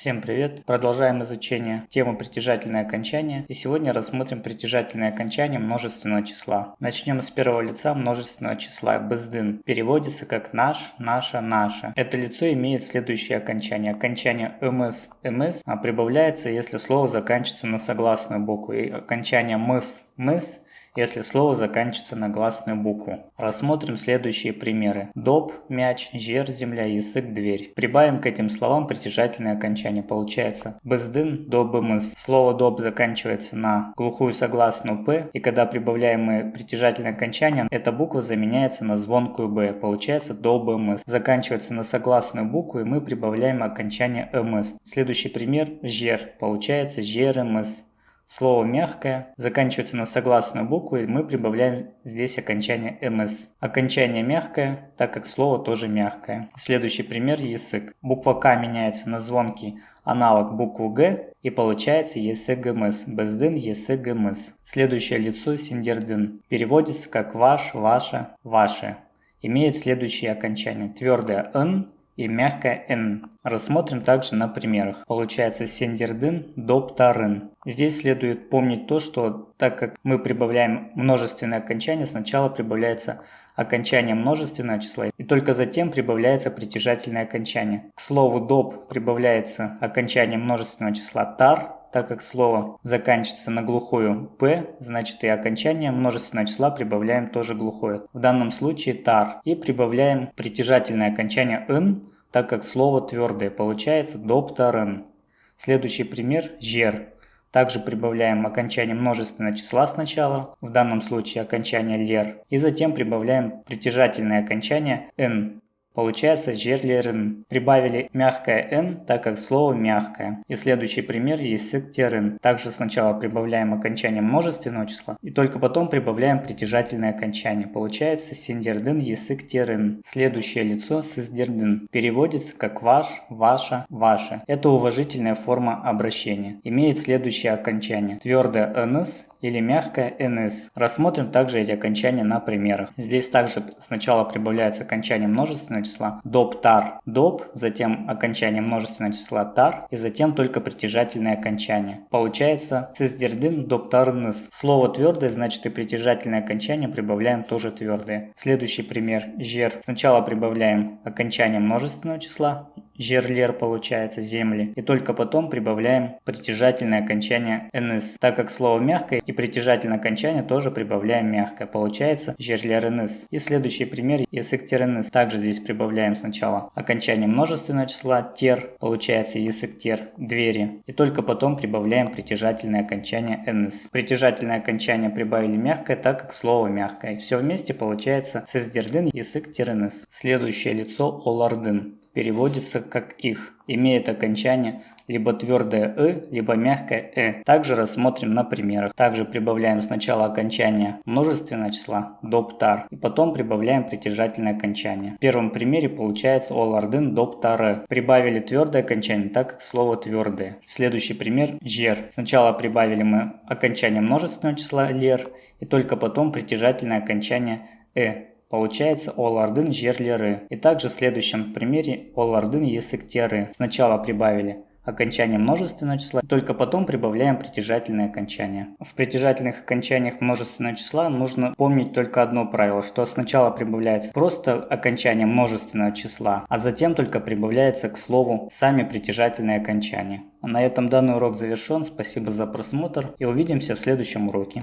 Всем привет! Продолжаем изучение темы притяжательное окончание, и сегодня рассмотрим притяжательное окончание множественного числа. Начнем с первого лица множественного числа. Бездин переводится как наш, наша, наша. Это лицо имеет следующее окончание. Окончание мс, мс прибавляется, если слово заканчивается на согласную букву, и окончание мыс, мыс, если слово заканчивается на гласную букву. Рассмотрим следующие примеры. Доб, мяч, жер, земля, язык, дверь. Прибавим к этим словам притяжательное окончание. Получается бездин, добымыс. Слово доб заканчивается на глухую согласную п, и когда прибавляем мы притяжательное окончание, эта буква заменяется на звонкую б. Получается добымыс. Заканчивается на согласную букву, и мы прибавляем окончание мс. Следующий пример жер. Получается жеремыс. Слово мягкое заканчивается на согласную букву, и мы прибавляем здесь окончание мс. Окончание мягкое, так как слово тоже мягкое. Следующий пример язык. Буква К меняется на звонкий аналог букву Г, и получается есыгмс. Бездин, есыгмс. Следующее лицо синдердин переводится как ваш, ваша, ваше. Имеет следующие окончания. Твердое н и мягкое н. Рассмотрим также на примерах. Получается сендердин, доптарын. Здесь следует помнить то, что так как мы прибавляем множественное окончание, сначала прибавляется окончание множественного числа, и только затем прибавляется притяжательное окончание. К слову доп прибавляется окончание множественного числа тар, так как слово заканчивается на глухую п, значит и окончание множественного числа прибавляем тоже глухое. В данном случае тар. И прибавляем притяжательное окончание н, так как слово твердое. Получается доптарен. Следующий пример жер. Также прибавляем окончание множественного числа сначала, в данном случае окончание лер, и затем прибавляем притяжательное окончание н. Получается жерлерен. Прибавили мягкое н, так как слово мягкое. И следующий пример языктерен. Также сначала прибавляем окончание множественного числа, и только потом прибавляем притяжательное окончание. Получается синдердин языктерен. Следующее лицо сиздердин переводится как ваш, ваша, ваше. Это уважительная форма обращения. Имеет следующее окончание. Твердое нс или мягкое нс. Рассмотрим также эти окончания на примерах. Здесь также сначала прибавляется окончание множественного числа доптар, доп, затем окончание множественного числа тар, и затем только притяжательное окончание. Получается сиздердин доптарнс. Слово твердое, значит и притяжательное окончание прибавляем тоже твердое. Следующий пример жер. Сначала прибавляем окончание множественного числа, жерлер получается земли, и только потом прибавляем притяжательное окончание нс. Так как слово мягкое, и притяжательное окончание тоже прибавляем мягкое. Получается жерлернс. И следующий пример языктернс. Также здесь прибавляем сначала окончание множественного числа тер, получается языктер, двери, и только потом прибавляем притяжательное окончание нс. Притяжательное окончание прибавили мягкое, так как слово мягкое. Все вместе получается сиздердин языктернс. Следующее лицо олардын переводится как их. Имеет окончание либо твердое либо мягкое Также рассмотрим на примерах. Также прибавляем сначала окончание множественного числа доптар, и потом прибавляем притяжательное окончание. В первом примере получается олардын доптары. Прибавили твердое окончание, так как слово твердое. Следующий пример жер. Сначала прибавили мы окончание множественного числа лер, и только потом притяжательное окончание Получается олардын жерлеры. И также в следующем примере олардын есыктеры. Сначала прибавили окончание множественного числа, только потом прибавляем притяжательное окончание. В притяжательных окончаниях множественного числа нужно помнить только одно правило, что сначала прибавляется просто окончание множественного числа, а затем только прибавляется к слову сами притяжательные окончания. А на этом данный урок завершен. Спасибо за просмотр и увидимся в следующем уроке.